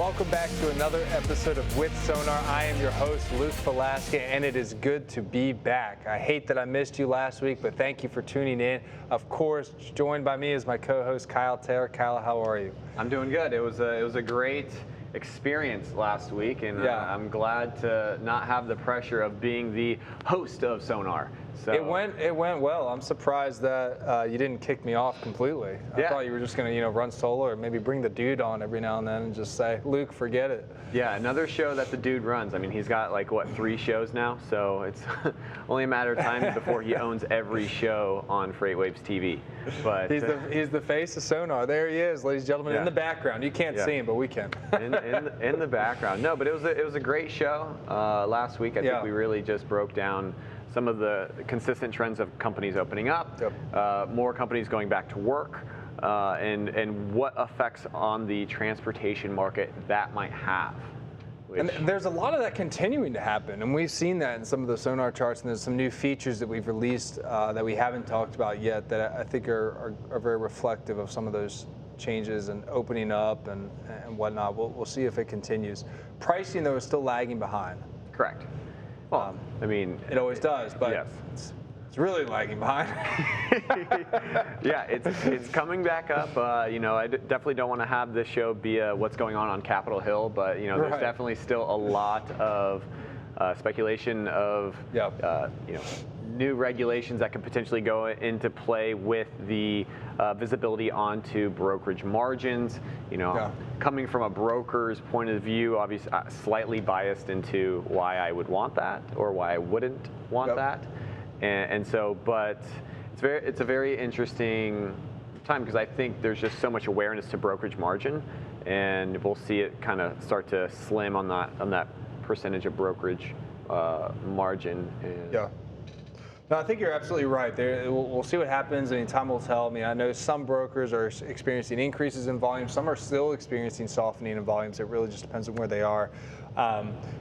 Welcome back to another episode of With Sonar. I am your host, Luke Velasquez, and it is good to be back. I hate that I missed you last week, but thank you for tuning in. Of course, joined by me is my co-host, Kyle Taylor. Kyle, how are you? I'm doing good. It was a great experience last week, and I'm glad to not have the pressure of being the host of Sonar. So it went well. I'm surprised that you didn't kick me off completely. I thought you were just going to run solo, or maybe bring the dude on every now and then and just say, Luke, forget it. Yeah, another show that the dude runs. I mean, he's got like, what, 3 shows now? So it's only a matter of time before he owns every show on FreightWaves TV. But he's the face of Sonar. There he is, ladies and gentlemen, in the background. You can't see him, but we can. in the background. No, but it was a great show last week. I think we really just broke down some of the consistent trends of companies opening up, more companies going back to work, and what effects on the transportation market that might have. And there's a lot of that continuing to happen, and we've seen that in some of the Sonar charts, and there's some new features that we've released that we haven't talked about yet that I think are very reflective of some of those changes and opening up and whatnot. We'll see if it continues. Pricing, though, is still lagging behind. Correct. Well, I mean, it always does, but it's really lagging behind. Yeah, it's coming back up. I definitely don't want to have this show be what's going on Capitol Hill, but there's definitely still a lot of speculation of new regulations that could potentially go into play with the visibility onto brokerage margins. Coming from a broker's point of view, obviously slightly biased into why I would want that or why I wouldn't want that. And so, but it's a very interesting time because I think there's just so much awareness to brokerage margin, and we'll see it kind of start to slim on that percentage of brokerage margin. No, I think you're absolutely right. We'll see what happens. I mean, time will tell. I mean, I know some brokers are experiencing increases in volume. Some are still experiencing softening in volumes. It really just depends on where they are.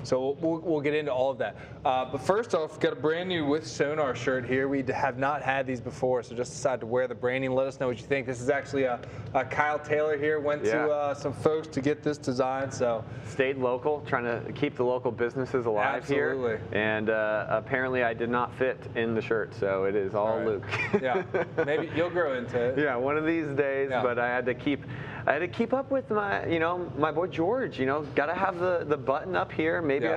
So we'll get into all of that. But first off, got a brand new With Sonar shirt here. We have not had these before, so just decided to wear the branding. Let us know what you think. This is actually a Kyle Taylor here. Went to some folks to get this design. So stayed local, trying to keep the local businesses alive here. And apparently I did not fit in the shirt, so it is all Luke. Maybe you'll grow into it. Yeah, one of these days. But I had to keep up with my my boy George. Got to have the button up here. Maybe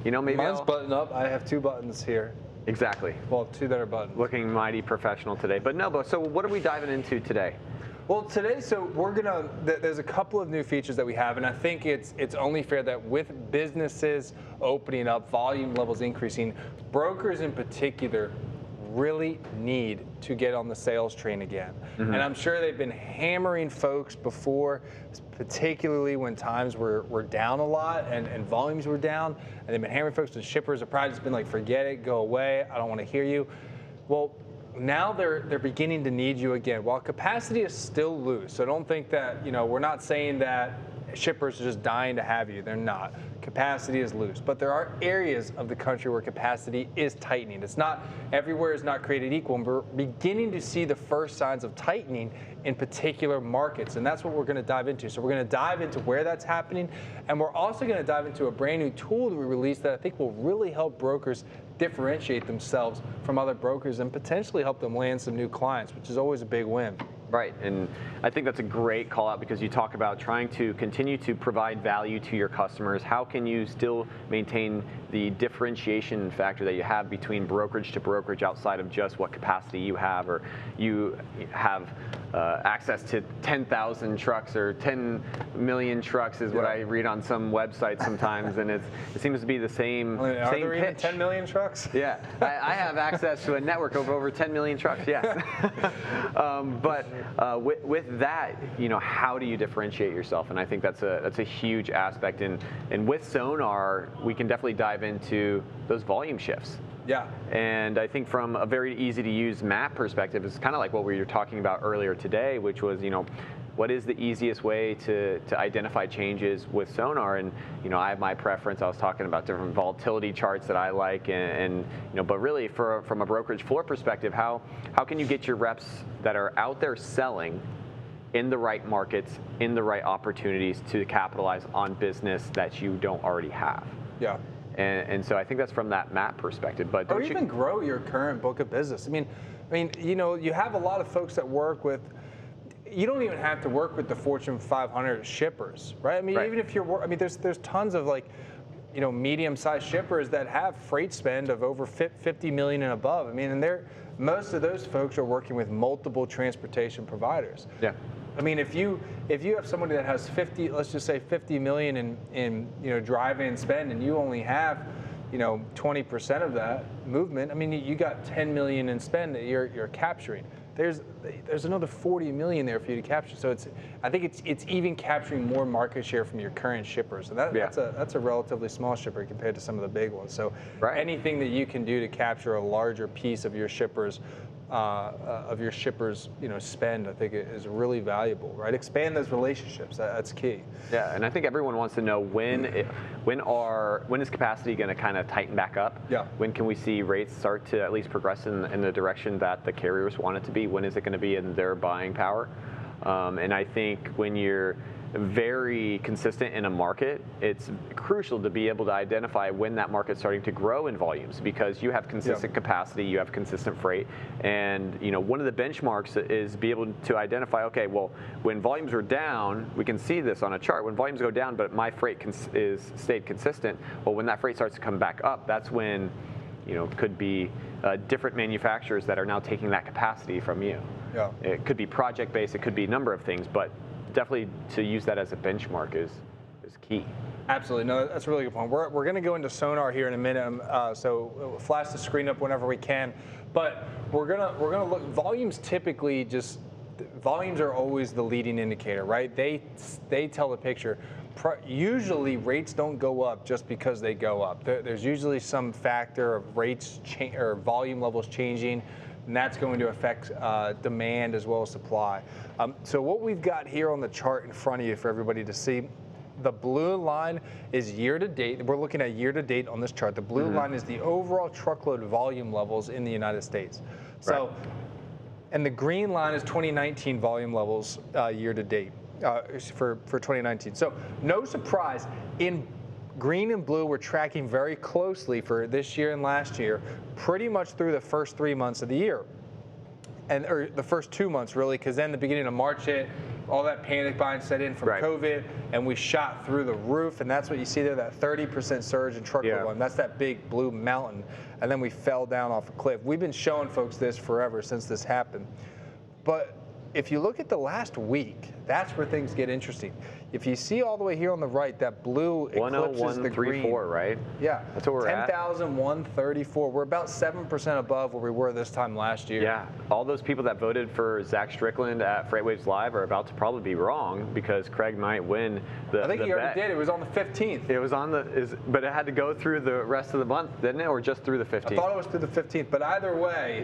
maybe mine's buttoned up. I have 2 buttons here. Exactly. Well, 2 that are buttoned. Looking mighty professional today. But so what are we diving into today? Well, today, so there's a couple of new features that we have, and I think it's only fair that with businesses opening up, volume levels increasing, brokers in particular really need to get on the sales train again. And I'm sure they've been hammering folks before, particularly when times were down a lot and volumes were down, and they've been hammering folks, and shippers have probably just been like, forget it, go away, I don't want to hear you. Well, now they're beginning to need you again. While capacity is still loose, so don't think that, we're not saying that shippers are just dying to have you. They're not. Capacity is loose, but there are areas of the country where capacity is tightening. It's not everywhere is not created equal, and we're beginning to see the first signs of tightening in particular markets, and that's what we're going to dive into. So we're going to dive into where that's happening, and we're also going to dive into a brand new tool that we released that I think will really help brokers differentiate themselves from other brokers and potentially help them land some new clients, which is always a big win. Right, and I think that's a great call out because you talk about trying to continue to provide value to your customers. How can you still maintain the differentiation factor that you have between brokerage to brokerage outside of just what capacity you have, or you have access to 10,000 trucks or 10 million trucks is what I read on some websites sometimes, and it seems to be the same Are there pitch. even 10 million trucks? Yeah, I have access to a network of over 10 million trucks, yes. But with that, how do you differentiate yourself? And I think that's a huge aspect. And with Sonar, we can definitely dive into those volume shifts. Yeah. And I think from a very easy to use map perspective, it's kind of like what we were talking about earlier today, which was, what is the easiest way to identify changes with Sonar? And I have my preference. I was talking about different volatility charts that I like, and but really from a brokerage floor perspective, how can you get your reps that are out there selling in the right markets, in the right opportunities to capitalize on business that you don't already have. Yeah. And so I think that's from that map perspective. But or even grow your current book of business. I mean, you know, you have a lot of folks that work with. You don't even have to work with the Fortune 500 shippers, right? I mean, even if you're, I mean, there's tons of like, you know, medium-sized shippers that have freight spend of over 50 million and above. I mean, and most of those folks are working with multiple transportation providers. Yeah. I mean, if you have somebody that has 50, let's just say 50 million in you know, drive-in spend, and you only have, you know, 20% of that movement, I mean, you got 10 million in spend that you're capturing. There's another 40 million there for you to capture. So I think it's even capturing more market share from your current shippers. So that's a relatively small shipper compared to some of the big ones. So anything that you can do to capture a larger piece of your shippers, you know, spend, I think is really valuable, right? Expand those relationships. That's key. Yeah, and I think everyone wants to know when is capacity going to kind of tighten back up? Yeah. When can we see rates start to at least progress in the direction that the carriers want it to be? When is it going to be in their buying power? And I think when you're very consistent in a market, it's crucial to be able to identify when that market's starting to grow in volumes, because you have consistent capacity, you have consistent freight, and you know, one of the benchmarks is be able to identify, okay, well, when volumes are down, we can see this on a chart. When volumes go down, but my freight is stayed consistent, well, when that freight starts to come back up, that's when, you know, could be different manufacturers that are now taking that capacity from you. Yeah. It could be project-based, it could be a number of things, but definitely to use that as a benchmark is key. Absolutely. No, that's a really good point. We're going to go into Sonar here in a minute, so we'll flash the screen up whenever we can. But we're gonna look. Volumes typically volumes are always the leading indicator, right? They tell the picture. Usually rates don't go up just because they go up. There's usually some factor of rates or volume levels changing, and that's going to affect demand as well as supply. So what we've got here on the chart in front of you for everybody to see, the blue line is year to date. We're looking at year to date on this chart. The blue line is the overall truckload volume levels in the United States. So, and the green line is 2019 volume levels year to date for 2019. So no surprise, in green and blue, we're tracking very closely for this year and last year, pretty much through the first 3 months of the year. Or the first 2 months, really, because then the beginning of March hit, all that panic buying set in from COVID, and we shot through the roof, and that's what you see there, that 30% surge in truckload volume. That's that big blue mountain, and then we fell down off a cliff. We've been showing folks this forever since this happened. But if you look at the last week, that's where things get interesting. If you see all the way here on the right, that blue eclipses the green. 10134, right? Yeah. That's what we're at. 10,134. We're about 7% above where we were this time last year. Yeah. All those people that voted for Zach Strickland at FreightWaves Live are about to probably be wrong, because Craig might win the I think he already bet. did. It was on the 15th. It was on but it had to go through the rest of the month, didn't it? Or just through the 15th? I thought it was through the 15th, but either way,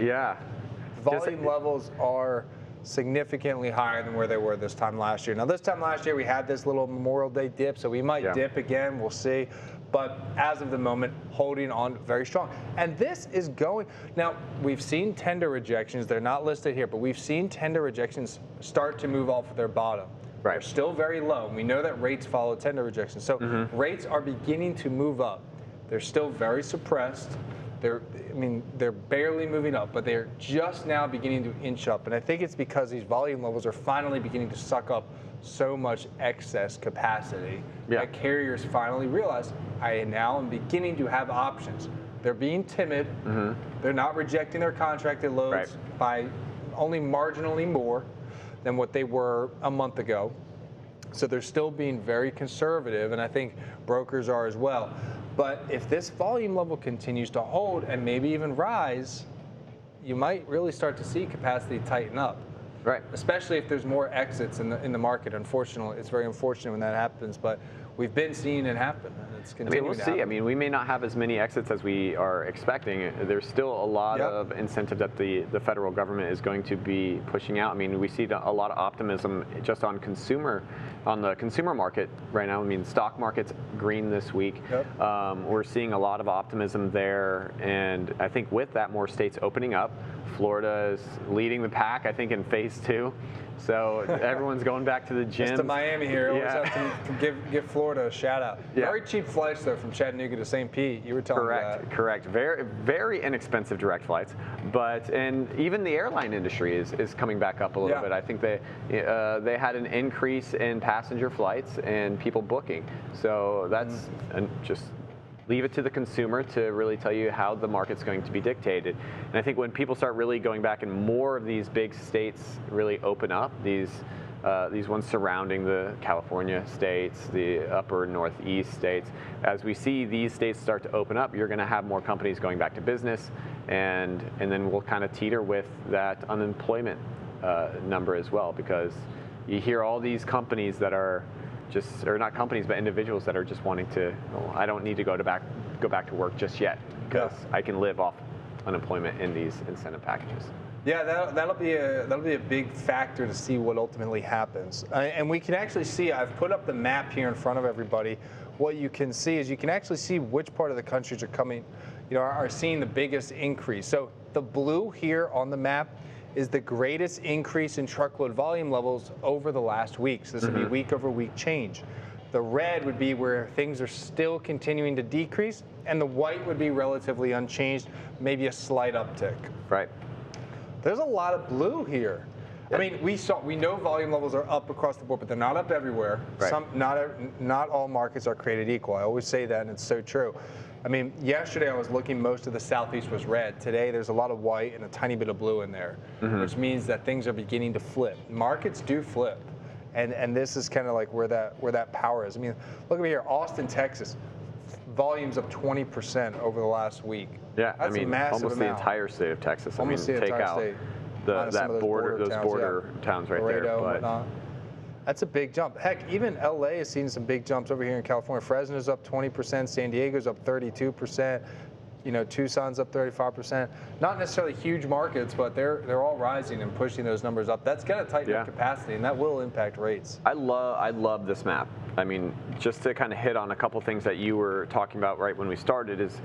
volume levels are significantly higher than where they were this time last year. Now, this time last year, we had this little Memorial Day dip, so we might dip again. We'll see. But as of the moment, holding on very strong. And this is going. Now, we've seen tender rejections. They're not listed here, but we've seen tender rejections start to move off of their bottom. They're still very low. We know that rates follow tender rejections. So rates are beginning to move up. They're still very suppressed. They're barely moving up, but they're just now beginning to inch up. And I think it's because these volume levels are finally beginning to suck up so much excess capacity that carriers finally realize, I now am beginning to have options. They're being timid. They're not rejecting their contracted loads by only marginally more than what they were a month ago. So they're still being very conservative, and I think brokers are as well. But if this volume level continues to hold and maybe even rise, you might really start to see capacity tighten up. Right. Especially if there's more exits in the market. Unfortunately, it's very unfortunate when that happens, but we've been seeing it happen. And it's continuing we'll see. I mean, we may not have as many exits as we are expecting. There's still a lot of incentive that the federal government is going to be pushing out. I mean, we see a lot of optimism just on the consumer market right now. I mean, stock market's green this week. We're seeing a lot of optimism there, and I think with that, more states opening up, Florida is leading the pack, I think, in phase 2. So everyone's going back to the gym. Just to Miami here. Always have to give Florida a shout out. Yeah. Very cheap flights though from Chattanooga to St. Pete. You were telling me that. Correct. Very, very inexpensive direct flights. And even the airline industry is coming back up a little bit. I think they had an increase in passenger flights and people booking. So that's just leave it to the consumer to really tell you how the market's going to be dictated. And I think when people start really going back and more of these big states really open up, these ones surrounding the California states, the upper northeast states, as we see these states start to open up, you're going to have more companies going back to business, and then we'll kind of teeter with that unemployment number as well, because you hear all these companies that are or not companies, but individuals that are just wanting to, I don't need to go back to work just yet, because I can live off unemployment in these incentive packages. Yeah, that'll be a big factor to see what ultimately happens. And we can actually see, I've put up the map here in front of everybody. What you can see is you can actually see which part of the countries are seeing the biggest increase. So the blue here on the map is the greatest increase in truckload volume levels over the last week. So this would be week over week change. The red would be where things are still continuing to decrease, and the white would be relatively unchanged, maybe a slight uptick. Right. There's a lot of blue here. I mean, we know volume levels are up across the board, but they're not up everywhere. Right. Not all markets are created equal. I always say that, and it's so true. I mean, yesterday I was looking, most of the southeast was red. Today there's a lot of white and a tiny bit of blue in there, which means that things are beginning to flip. Markets do flip, and this is kind of like where that power is. I mean, look over here, Austin, Texas, volumes up 20% over the last week. Yeah, that's a massive almost amount. the entire state of Texas. Almost the take entire out state. those border towns right Laredo there. And whatnot. That's a big jump. Heck, even LA is seeing some big jumps over here in California. Fresno's up 20%, San Diego's up 32%, Tucson's up 35%. Not necessarily huge markets, but they're all rising and pushing those numbers up. That's going to tighten up capacity, and that will impact rates. I love this map. I mean, just to kind of hit on a couple things that you were talking about right when we started is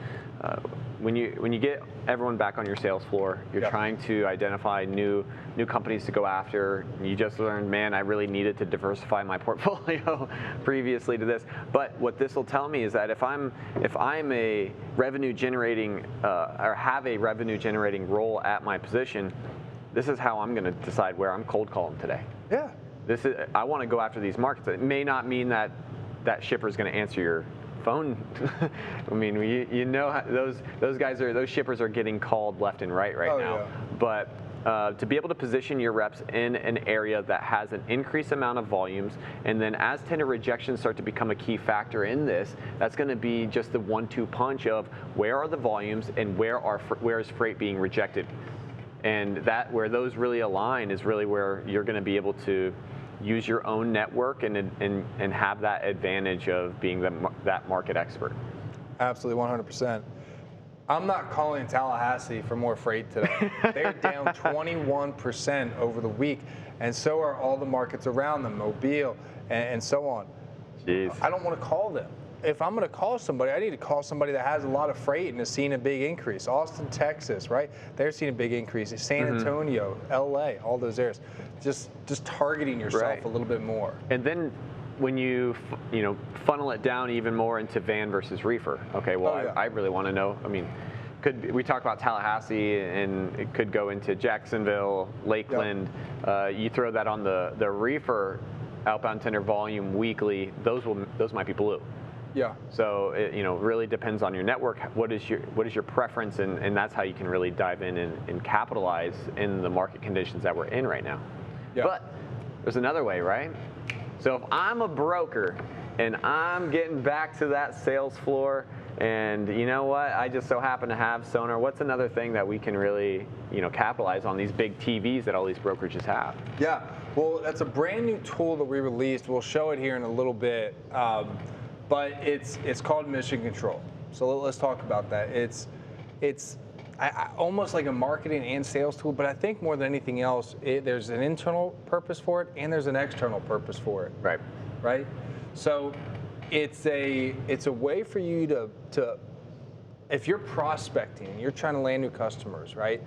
when you get everyone back on your sales floor, you're trying to identify new companies to go after. You just learned, man, I really needed to diversify my portfolio previously to this. But what this will tell me is that if I'm a revenue generating or have a revenue generating role at my position, this is how I'm going to decide where I'm cold calling today. Yeah. I want to go after these markets. It may not mean that shipper is going to answer your phone. I mean, those shippers are getting called left and right now. Yeah. But to be able to position your reps in an area that has an increased amount of volumes, and then as tender rejections start to become a key factor in this, that's going to be just the 1-2 punch of where are the volumes and where is freight being rejected. And that where those really align is really where you're going to be able to use your own network and have that advantage of being that market expert. Absolutely, 100%. I'm not calling Tallahassee for more freight today. They're down 21% over the week, and so are all the markets around them, Mobile and so on. Jeez. I don't want to call them. If I'm going to call somebody, I need to call somebody that has a lot of freight and is seeing a big increase. Austin, Texas, right? They're seeing a big increase. San Antonio, LA, all those areas. Just targeting yourself a little bit more. And then when you funnel it down even more into van versus reefer. Okay, well, I really want to know. I mean, we talk about Tallahassee, and it could go into Jacksonville, Lakeland. You throw that on the reefer outbound tender volume weekly. Those might be blue. Yeah. So it really depends on your network. What is your preference, and that's how you can really dive in and capitalize in the market conditions that we're in right now. Yeah. But there's another way, right? So if I'm a broker and I'm getting back to that sales floor, and you know what, I just so happen to have Sonar, what's another thing that we can really capitalize on these big TVs that all these brokerages have? Yeah. Well, that's a brand new tool that we released. We'll show it here in a little bit. But it's called Mission Control. So let's talk about that. It's almost like a marketing and sales tool, but I think more than anything else, there's an internal purpose for it and there's an external purpose for it. Right. Right. So it's a way for you to if you're prospecting, you're trying to land new customers, right?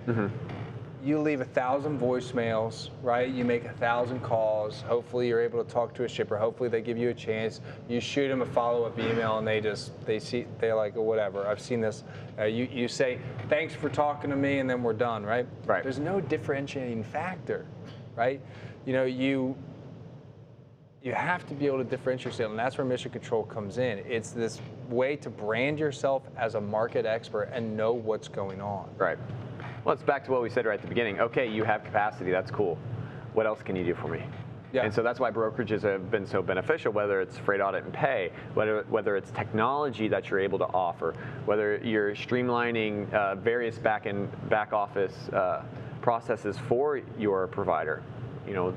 you leave 1,000 voicemails, right? You make 1,000 calls. Hopefully you're able to talk to a shipper. Hopefully they give you a chance. You shoot them a follow-up email and they're like, oh, whatever, I've seen this. You say, thanks for talking to me, and then we're done, right? Right. There's no differentiating factor, right? You know, you have to be able to differentiate yourself, and that's where mission control comes in. It's this way to brand yourself as a market expert and know what's going on. Right. Well, it's back to what we said right at the beginning. Okay, you have capacity, that's cool. What else can you do for me? Yeah. And so that's why brokerages have been so beneficial, whether it's freight audit and pay, whether it's technology that you're able to offer, whether you're streamlining various back office processes for your provider. You know,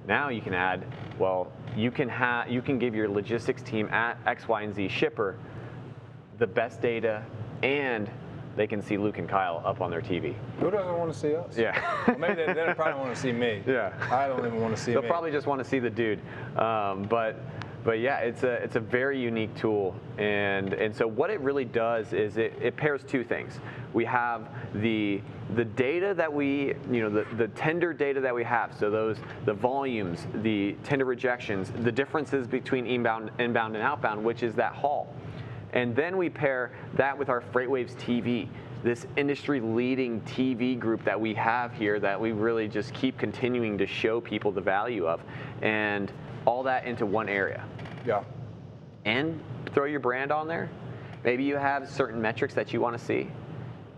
now you can add, well, you can give your logistics team at X, Y, and Z shipper the best data, and they can see Luke and Kyle up on their TV. Who doesn't want to see us? Yeah. Well, maybe they don't probably want to see me. Yeah. I don't even want to see They'll me. probably just want to see the dude. But yeah, it's a very unique tool, and so what it really does is it pairs two things. We have the data that the tender data that we have, so the volumes, the tender rejections, the differences between inbound and outbound, which is that haul. And then we pair that with our FreightWaves TV, this industry-leading TV group that we have here that we really just keep continuing to show people the value of, and all that into one area. Yeah. And throw your brand on there. Maybe you have certain metrics that you want to see.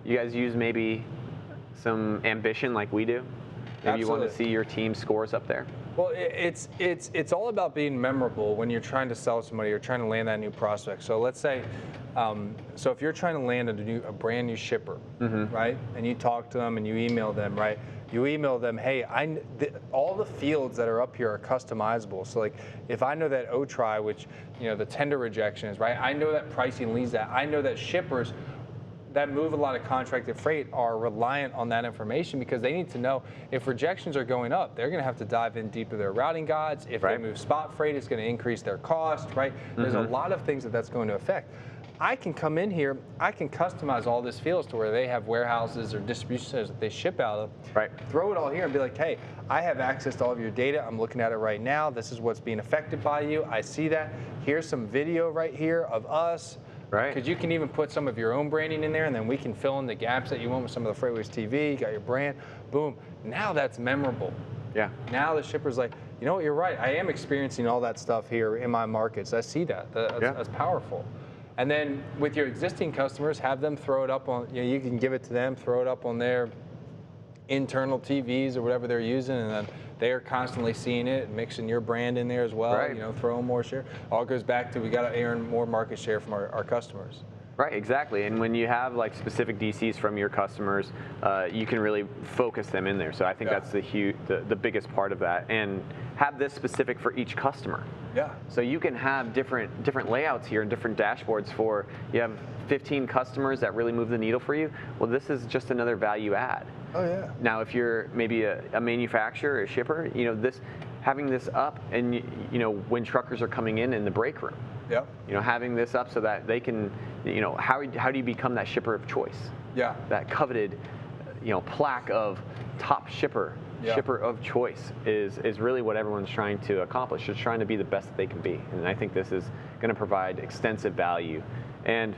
You guys use maybe some ambition like we do. Maybe you want to see your team scores up there. Well, it's all about being memorable when you're trying to sell somebody, you're trying to land that new prospect. So let's say, so if you're trying to land a brand new shipper, right, and you talk to them and you email them, right, you email them, hey, all the fields that are up here are customizable. So like, if I know that OTRI, which, you know, the tender rejection is, right, I know that pricing leads that. I know that shippers that move a lot of contracted freight are reliant on that information because they need to know if rejections are going up, they're going to have to dive in deep to their routing guides. If they move spot freight, it's going to increase their cost, right? There's a lot of things that's going to affect. I can come in here, I can customize all this fields to where they have warehouses or distribution centers that they ship out of. Right. Throw it all here and be like, hey, I have access to all of your data. I'm looking at it right now. This is what's being affected by you. I see that. Here's some video right here of us. Right. Because you can even put some of your own branding in there, and then we can fill in the gaps that you want with some of the FreightWaves TV. You got your brand, boom. Now that's memorable. Yeah. Now the shipper's like, you know what, you're right. I am experiencing all that stuff here in my markets. I see that. That's powerful. And then with your existing customers, have them throw it up on, you can give it to them, throw it up on their internal TVs or whatever they're using, and then they're constantly seeing it, mixing your brand in there as well, right. You know, throwing more share. All goes back to we got to earn more market share from our customers. Right, exactly. And when you have like specific DCs from your customers, you can really focus them in there. So I think that's the biggest part of that. And have this specific for each customer. Yeah. So you can have different layouts here and different dashboards for, you have 15 customers that really move the needle for you. Well, this is just another value add. Oh yeah. Now, if you're maybe a manufacturer or a shipper, you know, having this up, and you know, when truckers are coming in the break room, yep. You know, having this up so that they can, you know, how do you become that shipper of choice? Yeah. That coveted, you know, plaque of top shipper, shipper of choice is really what everyone's trying to accomplish. They're trying to be the best that they can be, and I think this is going to provide extensive value and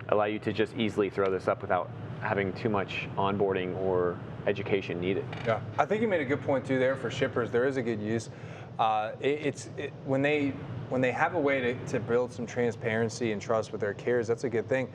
allow you to just easily throw this up without having too much onboarding or education needed. Yeah, I think you made a good point too there for shippers. There is a good use. When they have a way to build some transparency and trust with their carriers, that's a good thing.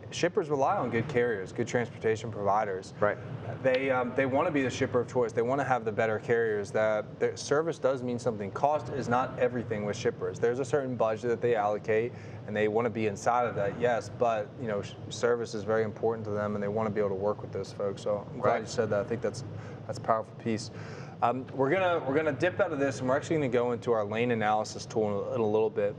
Shippers rely on good carriers, good transportation providers. Right. They want to be the shipper of choice. They want to have the better carriers. That their service does mean something. Cost is not everything with shippers. There's a certain budget that they allocate, and they want to be inside of that. Yes, but you know, service is very important to them, and they want to be able to work with those folks. So I'm glad you said that. I think that's a powerful piece. We're gonna dip out of this, and we're actually gonna go into our lane analysis tool in a little bit,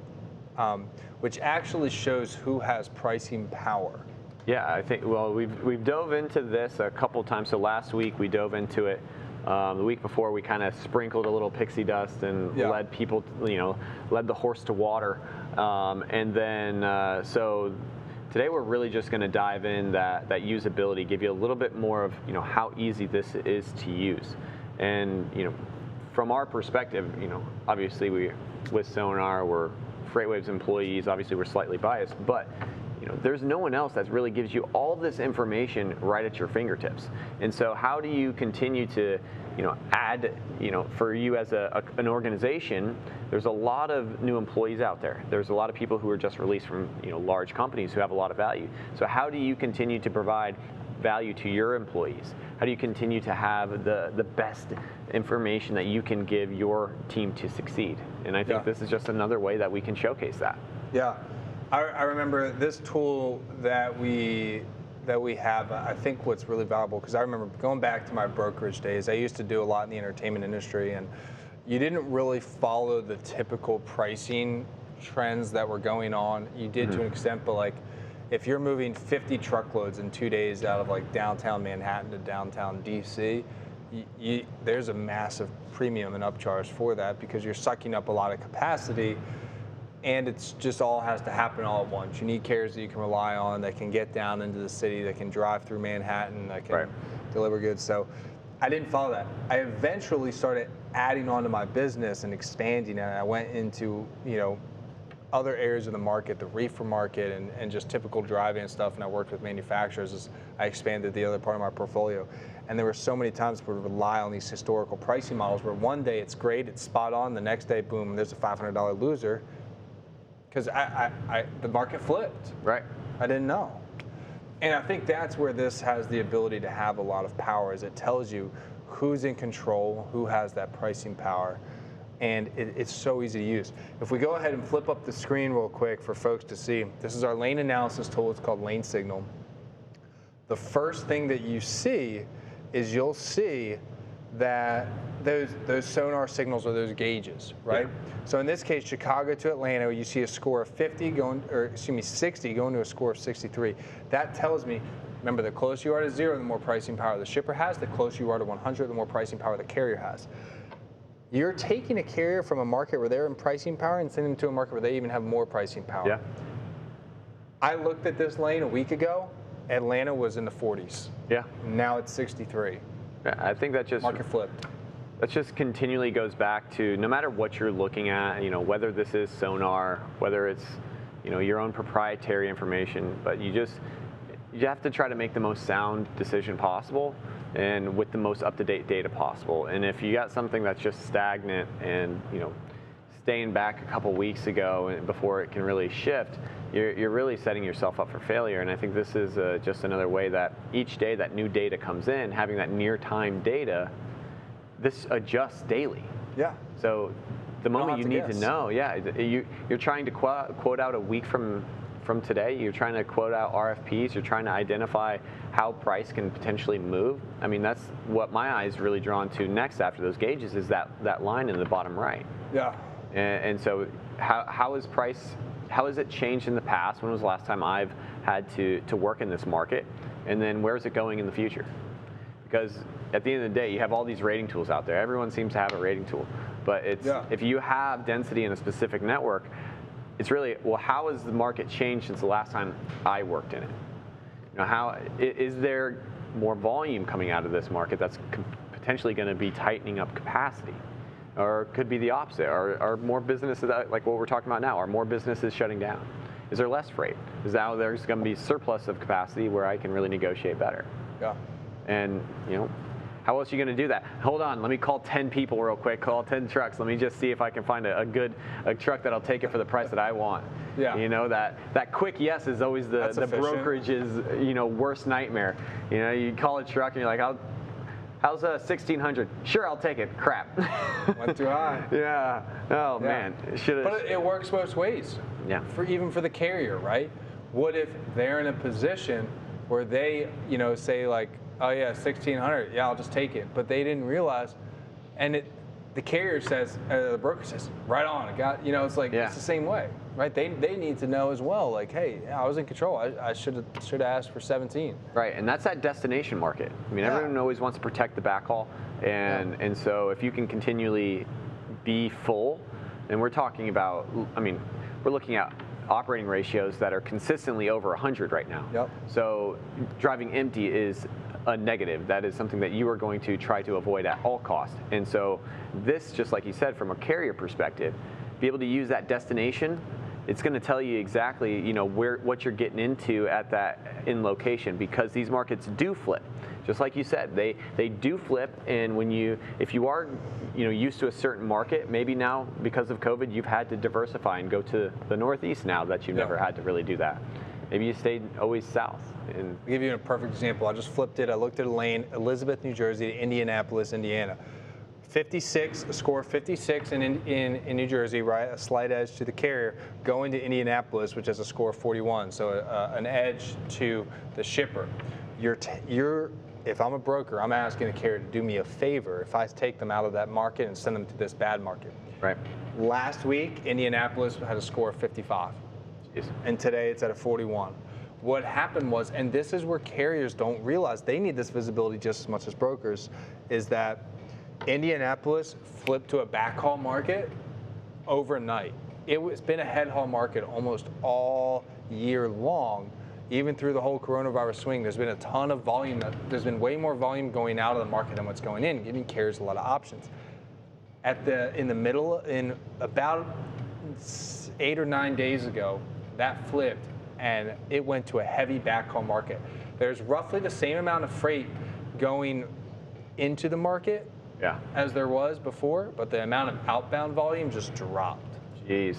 which actually shows who has pricing power. Yeah, I think, well, we've dove into this a couple times. So last week we dove into it. The week before we kind of sprinkled a little pixie dust and led people, you know, led the horse to water. And then so Today we're really just going to dive in that usability, give you a little bit more of how easy this is to use. And from our perspective, obviously with SONAR, we're FreightWaves employees, obviously we're slightly biased, but there's no one else that really gives you all this information right at your fingertips. And so how do you continue to add, for you as an organization, there's a lot of new employees out there. There's a lot of people who are just released from large companies who have a lot of value. So how do you continue to provide value to your employees? How do you continue to have the best information that you can give your team to succeed? And I think this is just another way that we can showcase that. Yeah, I remember this tool that we have. I think what's really valuable, because I remember going back to my brokerage days, I used to do a lot in the entertainment industry, and you didn't really follow the typical pricing trends that were going on. You did to an extent, but like if you're moving 50 truckloads in 2 days out of like downtown Manhattan to downtown DC, there's a massive premium and upcharge for that, because you're sucking up a lot of capacity, and it's just all has to happen all at once. You need carriers that you can rely on, that can get down into the city, that can drive through Manhattan, that can deliver goods. So I didn't follow that. I eventually started adding on to my business and expanding it. I went into other areas of the market, the reefer market, and just typical driving and stuff, and I worked with manufacturers as I expanded the other part of my portfolio. And there were so many times where we rely on these historical pricing models where one day it's great, it's spot on, the next day, boom, there's a $500 loser, because the market flipped. Right. I didn't know. And I think that's where this has the ability to have a lot of power, is it tells you who's in control, who has that pricing power, and it's so easy to use. If we go ahead and flip up the screen real quick for folks to see, this is our lane analysis tool. It's called Lane Signal. The first thing that you see is you'll see that those sonar signals are those gauges, right? Yeah. So in this case, Chicago to Atlanta, you see a score of 60 going to a score of 63. That tells me, remember, the closer you are to 0, the more pricing power the shipper has. The closer you are to 100, the more pricing power the carrier has. You're taking a carrier from a market where they're in pricing power and sending them to a market where they even have more pricing power. Yeah. I looked at this lane a week ago. Atlanta was in the 40s. Yeah. Now it's 63. Yeah, I think that just market flipped. That just continually goes back to, no matter what you're looking at, whether this is SONAR, whether it's your own proprietary information, but you have to try to make the most sound decision possible and with the most up-to-date data possible. And if you got something that's just stagnant and staying back a couple weeks ago and before it can really shift, you're really setting yourself up for failure. And I think this is just another way that each day that new data comes in, having that near-time data, this adjusts daily. Yeah. So the moment you need to know, you're trying to quote out a week from today, you're trying to quote out RFPs, you're trying to identify how price can potentially move. I mean, that's what my eyes really drawn to next after those gauges, is that line in the bottom right. Yeah. And so how has it changed in the past? When was the last time I've had to work in this market? And then where's it going in the future? Because at the end of the day, you have all these rating tools out there. Everyone seems to have a rating tool. But if you have density in a specific network, it's really, well, how has the market changed since the last time I worked in it? How is there more volume coming out of this market that's potentially going to be tightening up capacity? Or it could be the opposite. Are more businesses, like what we're talking about now, are more businesses shutting down? Is there less freight? Is now there's going to be surplus of capacity where I can really negotiate better? Yeah. And how else are you going to do that? Hold on, let me call 10 people real quick, call 10 trucks. Let me just see if I can find a truck that'll take it for the price that I want. Yeah. That quick yes is always the brokerage's worst nightmare. You call a truck and you're like, how's 1,600? Sure, I'll take it. Crap. Went too high. Yeah. Oh man. But it works both ways. Yeah. Even for the carrier, right? What if they're in a position where they, say like, oh yeah, 1,600, yeah, I'll just take it. But they didn't realize, and the carrier says, the broker says, right on, I got, it's like, it's the same way, right? They need to know as well, like, hey, I was in control. I should have asked for 17. Right, and that's that destination market. I mean, everyone always wants to protect the backhaul, and so if you can continually be full, and we're talking about, we're looking at operating ratios that are consistently over 100 right now. Yep. So driving empty is a negative. That is something that you are going to try to avoid at all costs. And so this, just like you said, from a carrier perspective, be able to use that destination, it's going to tell you exactly, what you're getting into at that in location, because these markets do flip. Just like you said, they do flip, and if you are used to a certain market, maybe now because of COVID you've had to diversify and go to the Northeast now that you've never had to really do that. Maybe you stayed always south. And I'll give you a perfect example. I just flipped it. I looked at a lane, Elizabeth, New Jersey to Indianapolis, Indiana. 56, a score 56 in New Jersey, right? A slight edge to the carrier, going to Indianapolis, which has a score of 41, so an edge to the shipper. If I'm a broker, I'm asking the carrier to do me a favor if I take them out of that market and send them to this bad market. Right. Last week, Indianapolis had a score of 55, and today it's at a 41. What happened was, and this is where carriers don't realize, they need this visibility just as much as brokers, is that Indianapolis flipped to a backhaul market overnight. It's been a head haul market almost all year long. Even through the whole coronavirus swing, there's been a ton of volume. There's been way more volume going out of the market than what's going in, giving carriers a lot of options. In about 8 or 9 days ago, that flipped and it went to a heavy backhaul market. There's roughly the same amount of freight going into the market as there was before, but the amount of outbound volume just dropped. Jeez.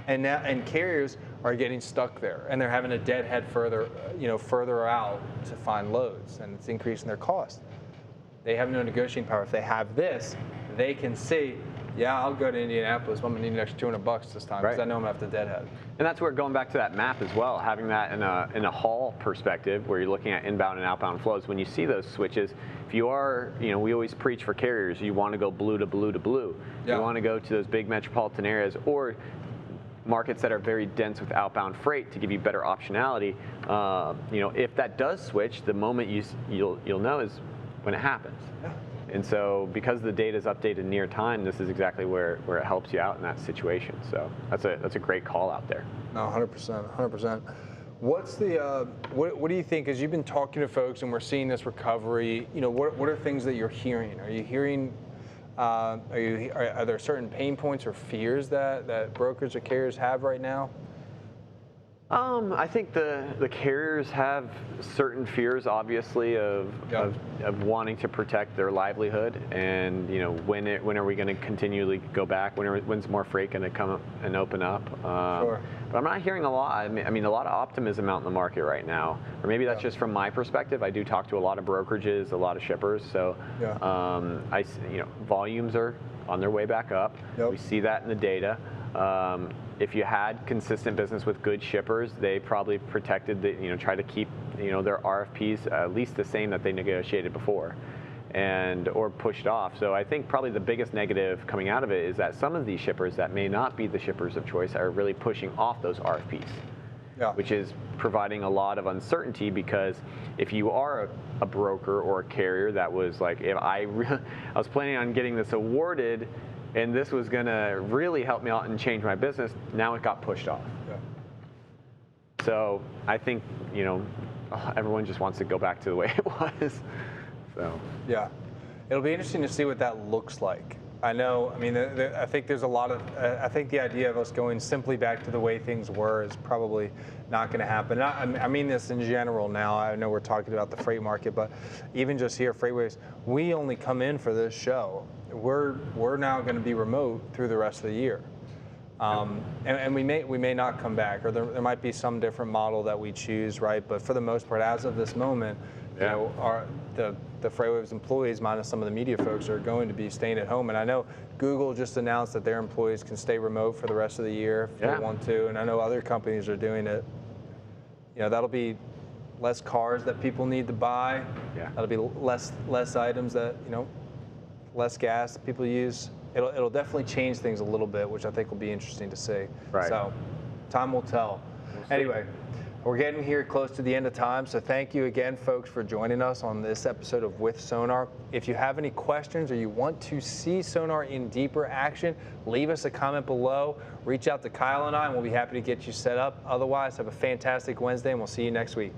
And carriers are getting stuck there, and they're having to deadhead further out to find loads, and it's increasing their cost. They have no negotiating power. If they have this, they can say, yeah, I'll go to Indianapolis, but I'm gonna need an extra $200 this time because I know I'm gonna have to deadhead. And that's where, going back to that map as well, having that in a haul perspective where you're looking at inbound and outbound flows, when you see those switches, if you are, we always preach for carriers, you want to go blue to blue to blue. You want to go to those big metropolitan areas or markets that are very dense with outbound freight to give you better optionality. If that does switch, the moment you'll know is when it happens. Yeah. And so because the data is updated near time, this is exactly where it helps you out in that situation. So that's a great call out there. No, 100%. What's the what do you think, as you've been talking to folks and we're seeing this recovery, what are things that you're hearing? Are you hearing are there certain pain points or fears that brokers or carriers have right now? I think the carriers have certain fears, obviously, of wanting to protect their livelihood, and when are we going to continually go back? When's more freight going to come up and open up? Sure. But I'm not hearing a lot. I mean, a lot of optimism out in the market right now, or maybe that's just from my perspective. I do talk to a lot of brokerages, a lot of shippers, so volumes are on their way back up. Yep. We see that in the data. If you had consistent business with good shippers, they probably protected try to keep their RFPs at least the same that they negotiated before, or pushed off. So I think probably the biggest negative coming out of it is that some of these shippers that may not be the shippers of choice are really pushing off those RFPs, which is providing a lot of uncertainty, because if you are a broker or a carrier that was like, if I was planning on getting this awarded, and this was going to really help me out and change my business, now it got pushed off. Yeah. So I think, everyone just wants to go back to the way it was. So. Yeah. It'll be interesting to see what that looks like. I think there's a lot of, I think the idea of us going simply back to the way things were is probably not going to happen. I mean this in general now. I know we're talking about the freight market, but even just here, FreightWaves, we only come in for this show. We're now going to be remote through the rest of the year. And we may not come back, or there might be some different model that we choose, right? But for the most part, as of this moment, the FreightWaves employees, minus some of the media folks, are going to be staying at home. And I know Google just announced that their employees can stay remote for the rest of the year if they want to. And I know other companies are doing it. That'll be less cars that people need to buy. Yeah. That'll be less items that, less gas that people use. It'll definitely change things a little bit, which I think will be interesting to see. Right. So time will tell. Anyway, We're getting here close to the end of time, so thank you again, folks, for joining us on this episode of With Sonar. If you have any questions or you want to see Sonar in deeper action, leave us a comment below. Reach out to Kyle and I, and we'll be happy to get you set up. Otherwise, have a fantastic Wednesday, and we'll see you next week.